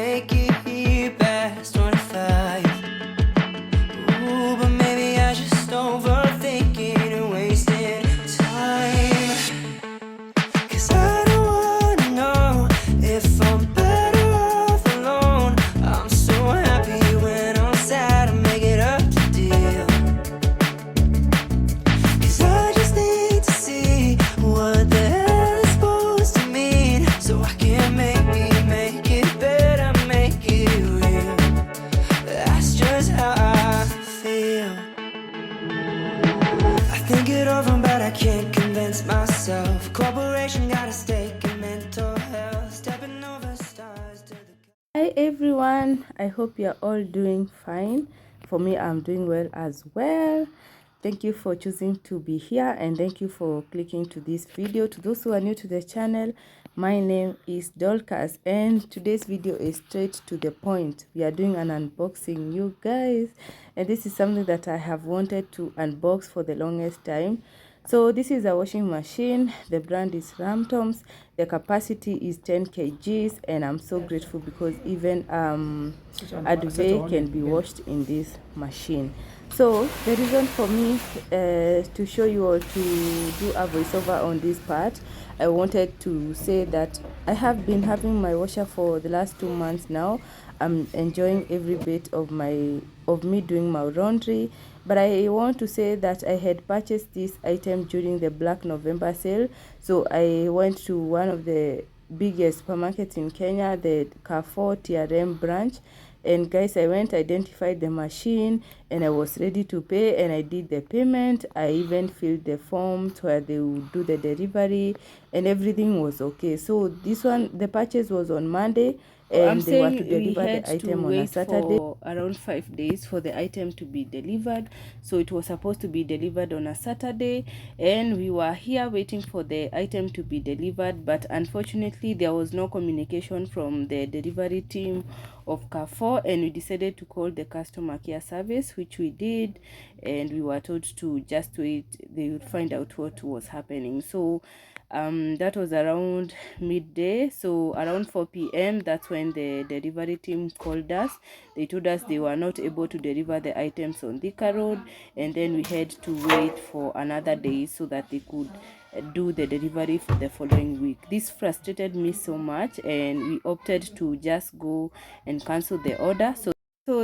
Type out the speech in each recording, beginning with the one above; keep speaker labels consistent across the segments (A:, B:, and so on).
A: make it here past 25. Ooh, but maybe I just overthinking and wasting time. 'Cause I don't wanna know if I'm better off alone. I'm so happy when I'm sad, I make it up to deal. 'Cause I just need to see what the hell is supposed to mean, so I can maybe make it better, make it real. That's just how I feel. I think it over, but I can't convince myself. Corporation got a stake in mental health, stepping over stars to the...
B: Hi everyone, I hope you're all doing fine. For me, I'm doing well as well. Thank you for choosing to be here, and thank you for clicking to this video. To those who are new to the channel, my name is Dorcas, and today's video is straight to the point. We are doing an unboxing, you guys, and this is something that I have wanted to unbox for the longest time. So this is a washing machine. The brand is Ramtoms. The capacity is 10 kgs, and I'm so grateful because even a duvet can be washed in this machine. So the reason for me to show you all to do a voiceover on this part, I wanted to say that I have been having my washer for the last 2 months now. I'm enjoying every bit of me doing my laundry. But I want to say that I had purchased this item during the Black November sale. So I went to one of the biggest supermarkets in Kenya, the Carrefour TRM branch. And guys, I went, identified the machine, and I was ready to pay, and I did the payment. I even filled the forms where they would do the delivery, and everything was okay. So this one, the purchase was on Monday, and they were to deliver the item on a Saturday. For around 5 days for the item to be delivered. So it was supposed to be delivered on a Saturday, and we were here waiting for the item to be delivered, but unfortunately there was no communication from the delivery team of Carrefour, and we decided to call the customer care service, which we did, and we were told to just wait, they would find out what was happening. So that was around midday. So around 4 p.m. that's when the delivery team called us. They told us they were not able to deliver the items on Thika Road, and then we had to wait for another day so that they could do the delivery for the following week. This frustrated me so much, and we opted to just go and cancel the order. So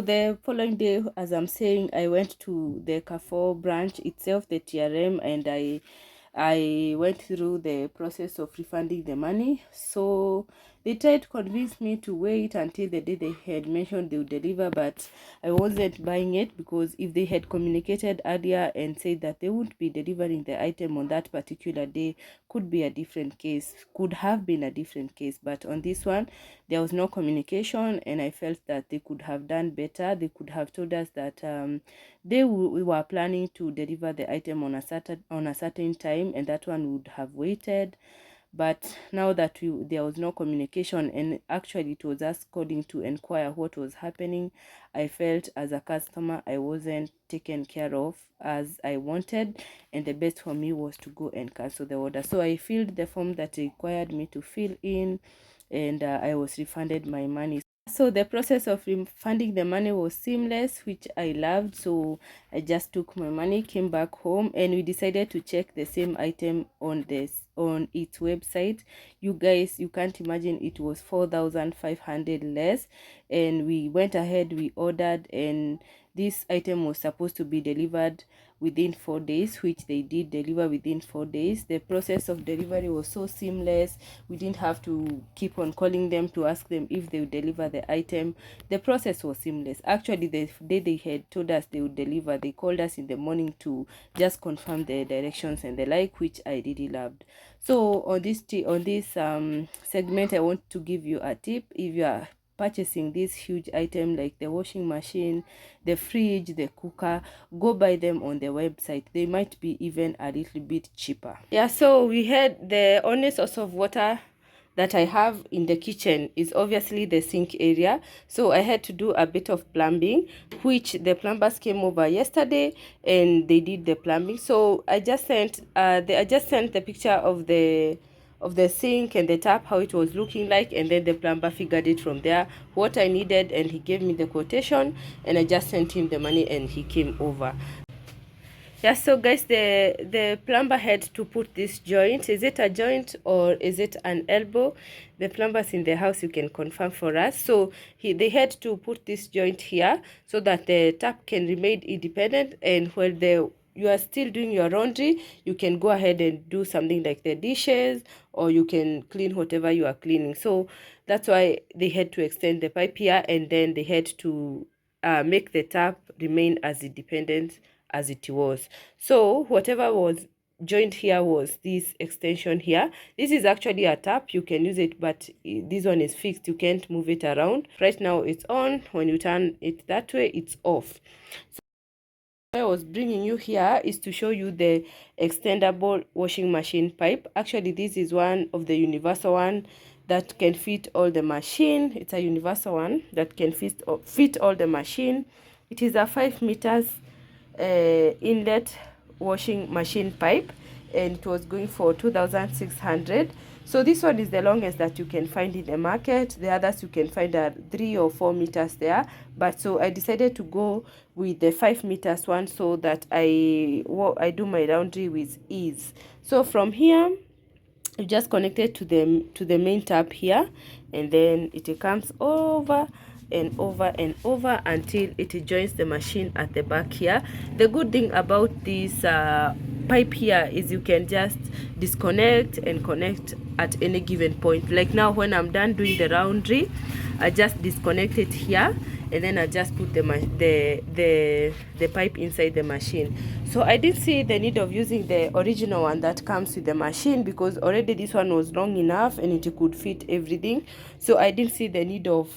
B: the following day, as I'm saying, I went to the Carrefour branch itself, the TRM, and I went through the process of refunding the money. So they tried to convince me to wait until the day they had mentioned they would deliver, but I wasn't buying it, because if they had communicated earlier and said that they would be delivering the item on that particular day, could be a different case, could have been a different case. But on this one, there was no communication, and I felt that they could have done better. They could have told us that we were planning to deliver the item on a certain time, and that one would have waited. But now that there was no communication, and actually it was us calling to inquire what was happening, I felt as a customer I wasn't taken care of as I wanted, and the best for me was to go and cancel the order. So I filled the form that required me to fill in, and I was refunded my money. So the process of refunding the money was seamless, which I loved. So I just took my money, came back home, and we decided to check the same item on its website. You guys, you can't imagine, it was 4,500 less, and we went ahead, we ordered, and this item was supposed to be delivered within 4 days, which they did deliver within 4 days. The process of delivery was so seamless. We didn't have to keep on calling them to ask them if they would deliver the item. The process was seamless. Actually, the day they had told us they would deliver, they called us in the morning to just confirm the directions and the like, which I really loved. So on this segment, I want to give you a tip. If you are purchasing this huge item like the washing machine, the fridge, the cooker, go buy them on the website. They might be even a little bit cheaper. Yeah, so we had the only source of water that I have in the kitchen is obviously the sink area. So I had to do a bit of plumbing, which the plumbers came over yesterday and they did the plumbing. So I just sent the picture of the the sink and the tap, how it was looking like, and then the plumber figured it from there what I needed, and he gave me the quotation, and I just sent him the money and he came over. Yeah, so guys, the plumber had to put this joint. Is it a joint or is it an elbow? The plumbers in the house, you can confirm for us. So they had to put this joint here so that the tap can remain independent, and when you are still doing your laundry, you can go ahead and do something like the dishes, or you can clean whatever you are cleaning. So that's why they had to extend the pipe here, and then they had to make the tap remain as independent as it was. So whatever was joined here was this extension here. This is actually a tap, you can use it, but this one is fixed, you can't move it around. Right now it's on. When you turn it that way, it's off. So what I was bringing you here is to show you the extendable washing machine pipe. Actually, this is one of the universal one that can fit all the machine. It's a universal one that can fit all the machine. It is a 5 meters inlet washing machine pipe, and it was going for 2,600. So this one is the longest that you can find in the market. The others you can find are 3 or 4 meters there, but so I decided to go with the 5 meters one so that I do my laundry with ease. So from here you just connect it to the main tap here, and then it comes over and over and over until it joins the machine at the back here. The good thing about this pipe here is you can just disconnect and connect at any given point. Like now, when I'm done doing the laundry, I just disconnect it here, and then I just put the pipe inside the machine. So I didn't see the need of using the original one that comes with the machine, because already this one was long enough and it could fit everything. So I didn't see the need of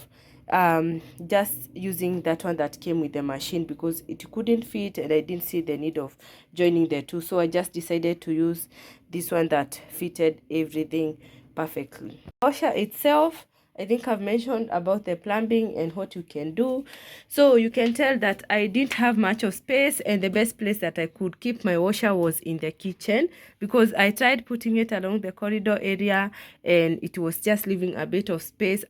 B: just using that one that came with the machine, because it couldn't fit and I didn't see the need of joining the two. So I just decided to use this one that fitted everything perfectly. Washer itself, I think I've mentioned about the plumbing and what you can do. So you can tell that I didn't have much of space, and the best place that I could keep my washer was in the kitchen, because I tried putting it along the corridor area and it was just leaving a bit of space,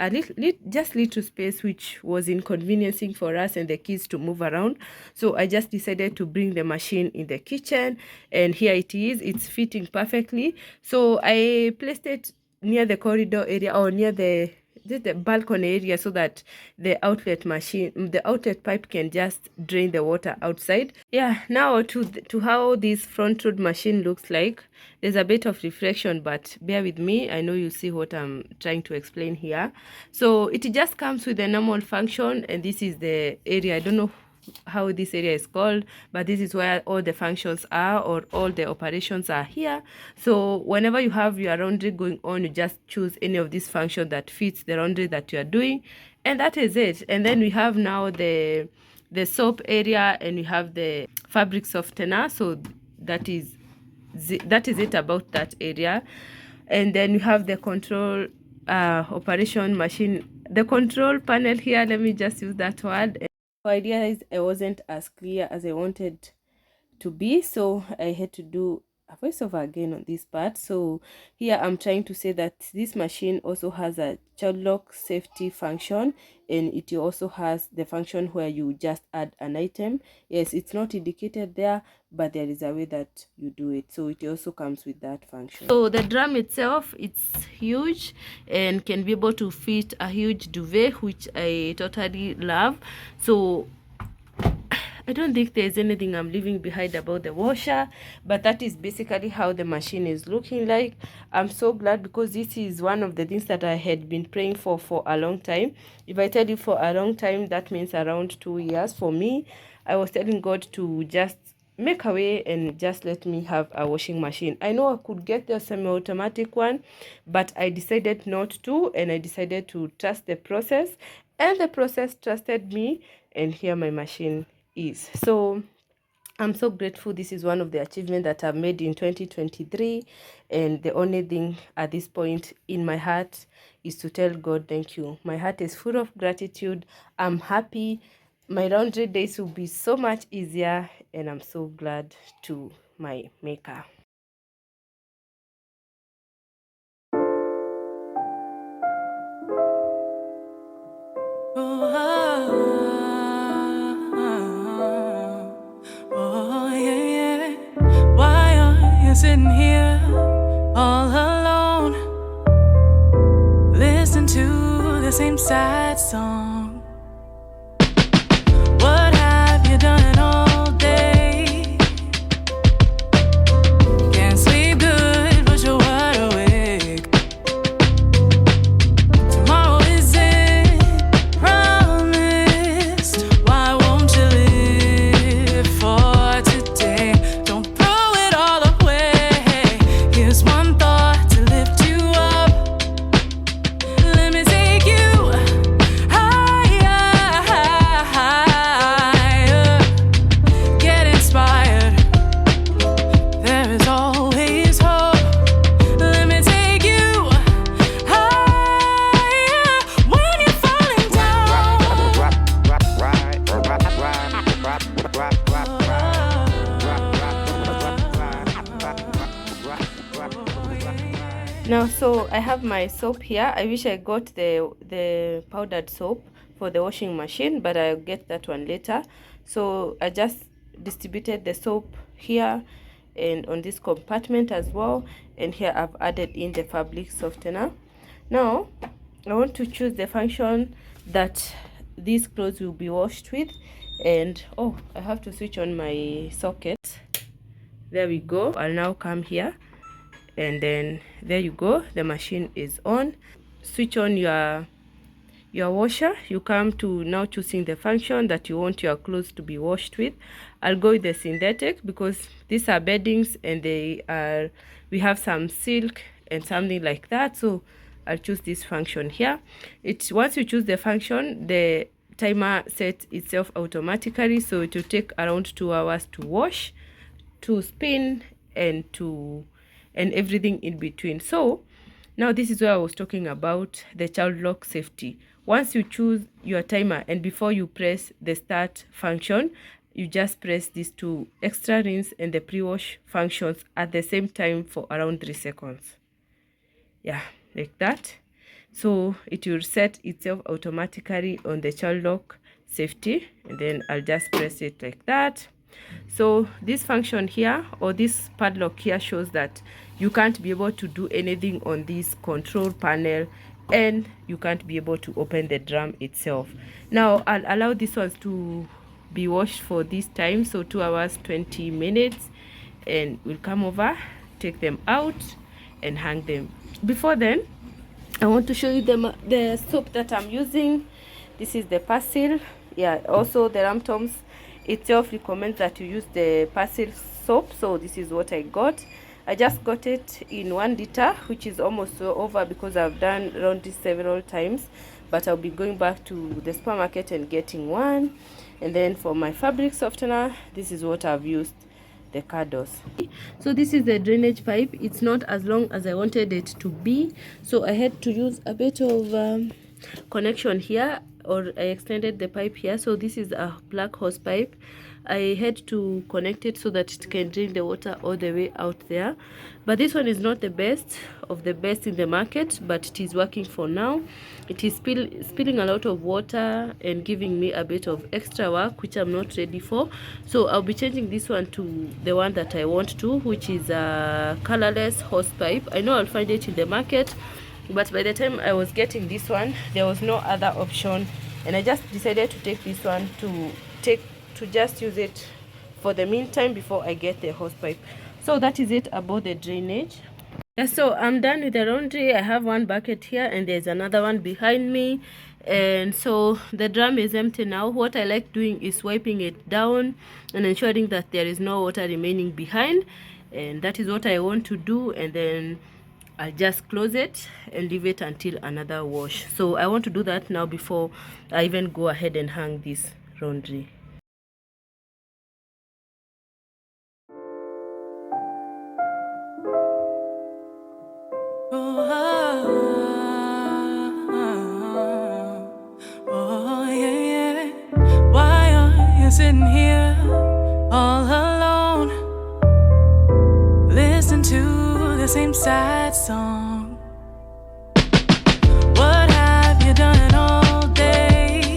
B: just little space, which was inconveniencing for us and the kids to move around. So I just decided to bring the machine in the kitchen, and here it is. It's fitting perfectly. So I placed it near the corridor area, or near the balcony area, so that the outlet pipe can just drain the water outside. Yeah, now to how this front load machine looks like. There's a bit of reflection, but bear with me, I know you see what I'm trying to explain here. So it just comes with a normal function, and this is the area. I don't know how this area is called, but this is where all the functions are, or all the operations are here. So whenever you have your laundry going on, you just choose any of these functions that fits the laundry that you are doing, and that is it. And then we have now the soap area, and we have the fabric softener. So that is it about that area. And then we have the control operation machine, the control panel here, let me just use that word. I realized I wasn't as clear as I wanted to be, so I had to do a voiceover again on this part. So here I'm trying to say that this machine also has a child lock safety function, and it also has the function where you just add an item. Yes, it's not indicated there, but there is a way that you do it, so it also comes with that function. So the drum itself, it's huge and can be able to fit a huge duvet, which I totally love. So I don't think there's anything I'm leaving behind about the washer, but that is basically how the machine is looking like. I'm so glad, because this is one of the things that I had been praying for a long time. If I tell you for a long time, that means around 2 years for me. I was telling God to just make a way and just let me have a washing machine. I know I could get the semi-automatic one, but I decided not to, and I decided to trust the process, and the process trusted me, and here my machine is. So I'm so grateful. This is one of the achievements that I've made in 2023, and the only thing at this point in my heart is to tell God thank you. My heart is full of gratitude. I'm happy. My laundry days will be so much easier, and I'm so glad to my maker.
A: Oh, yeah, yeah. Why are you sitting here all alone? Listen to the same sad song. What have you done all day? Can't sleep good, but you're wide awake. Tomorrow isn't promised. Why won't you live for today? Don't throw it all away. Here's one thought to lift you up. Let me take you higher. Get inspired. There is always hope. Let me take you higher when you're falling down.
B: Now, so I have my soap here. I wish I got the powdered soap for the washing machine, but I'll get that one later. So I just distributed the soap here and on this compartment as well, and here I've added in the fabric softener. Now I want to choose the function that these clothes will be washed with, and oh, I have to switch on my socket. There we go. I'll now come here, and then there you go, the machine is on. Switch on your washer. You come to now choosing the function that you want your clothes to be washed with. I'll go with the synthetic because these are beddings and we have some silk and something like that, so I'll choose this function here. Once you choose the function, the timer sets itself automatically, so it will take around 2 hours to wash, to spin, and everything in between. So now this is where I was talking about the child lock safety. Once you choose your timer and before you press the start function, you just press these two extra rinse and the pre-wash functions at the same time for around 3 seconds. Yeah, like that. So it will set itself automatically on the child lock safety, and then I'll just press it like that. So this function here, or this padlock here, shows that you can't be able to do anything on this control panel, and you can't be able to open the drum itself. Now I'll allow these ones to be washed for this time, so 2 hours 20 minutes, and we'll come over, take them out and hang them. Before then, I want to show you the soap that I'm using. This is the Persil. Yeah, also the Ramtoms itself recommends that you use the Persil soap, so this is what I got. I just got it in 1 liter, which is almost over because I've done around this several times, but I'll be going back to the supermarket and getting one. And then for my fabric softener, this is what I've used, the Cardos. So this is the drainage pipe. It's not as long as I wanted it to be, so I had to use a bit of connection here, or I extended the pipe here. So this is a black hose pipe. I had to connect it so that it can drain the water all the way out there, but this one is not the best of the best in the market, but it is working for now. It is spilling a lot of water and giving me a bit of extra work, which I'm not ready for. So I'll be changing this one to the one that I want to, which is a colorless hose pipe. I know I'll find it in the market, but by the time I was getting this one, there was no other option, and I just decided to take this one to just use it for the meantime before I get the hose pipe. So that is it about the drainage. Yeah, so I'm done with the laundry. I have 1 bucket here and there's another one behind me, and so the drum is empty now. What I like doing is wiping it down and ensuring that there is no water remaining behind, and that is what I want to do. And then I'll just close it and leave it until another wash. So I want to do that now before I even go ahead and hang this laundry.
A: Oh, yeah, yeah. Why are you sitting here all alone? Listen to the same sad song. What have you done all day?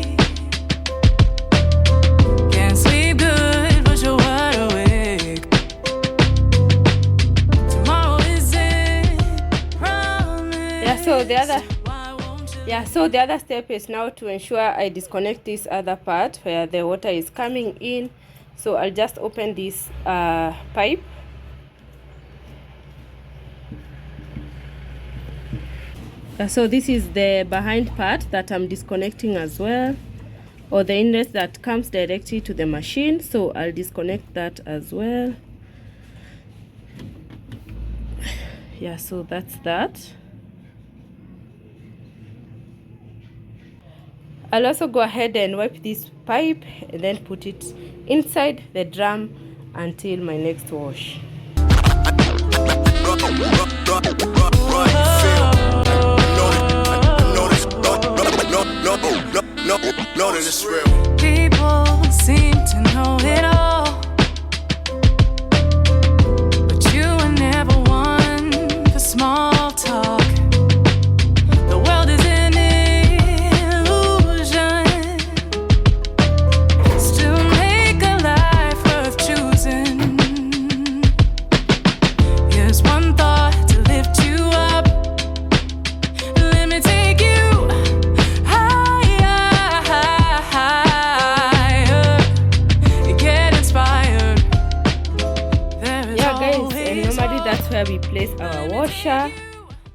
B: Yeah, so the other step is now to ensure I disconnect this other part where the water is coming in. So I'll just open this pipe. So this is the behind part that I'm disconnecting as well, or the inlet that comes directly to the machine. So I'll disconnect that as well. Yeah, so that's that. I'll also go ahead and wipe this pipe and then put it inside the drum until my next wash.
A: People seem to know it all, but you were never one for small talk. The world is an illusion. Still make a life worth choosing. Here's one thought to lift you up. Let me take you higher. Get inspired.
B: Yeah guys, and normally that's where we place our washer.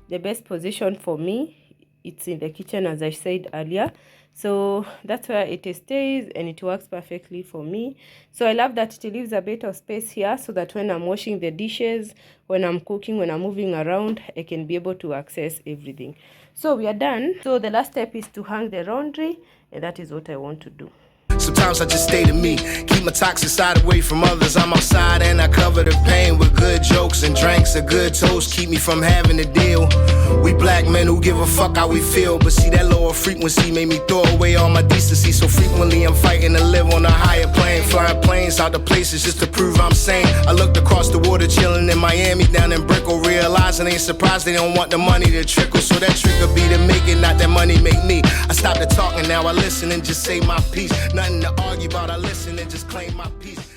B: The best position for me, it's in the kitchen, as I said earlier. So that's where it stays and it works perfectly for me. So I love that it leaves a bit of space here so that when I'm washing the dishes, when I'm cooking, when I'm moving around, I can be able to access everything. So we are done. So the last step is to hang the laundry, and that is what I want to do.
C: Sometimes I just stay to me, keep my toxic side away from others. I'm outside and I cover the pain with good jokes and drinks. A good toast keep me from having to deal. We black men who give a fuck how we feel, but see that lower frequency made me throw away all my decency. So frequently I'm fighting to live on a higher plane, flying planes out to places just to prove I'm sane. I looked across the water chilling in Miami down in Brickell, realizing ain't surprised they don't want the money to trickle. So that trick will be to make it, not that money make me. I stopped the talking, now I listen and just say my piece. Nothing to argue about, I listen and just claim my peace.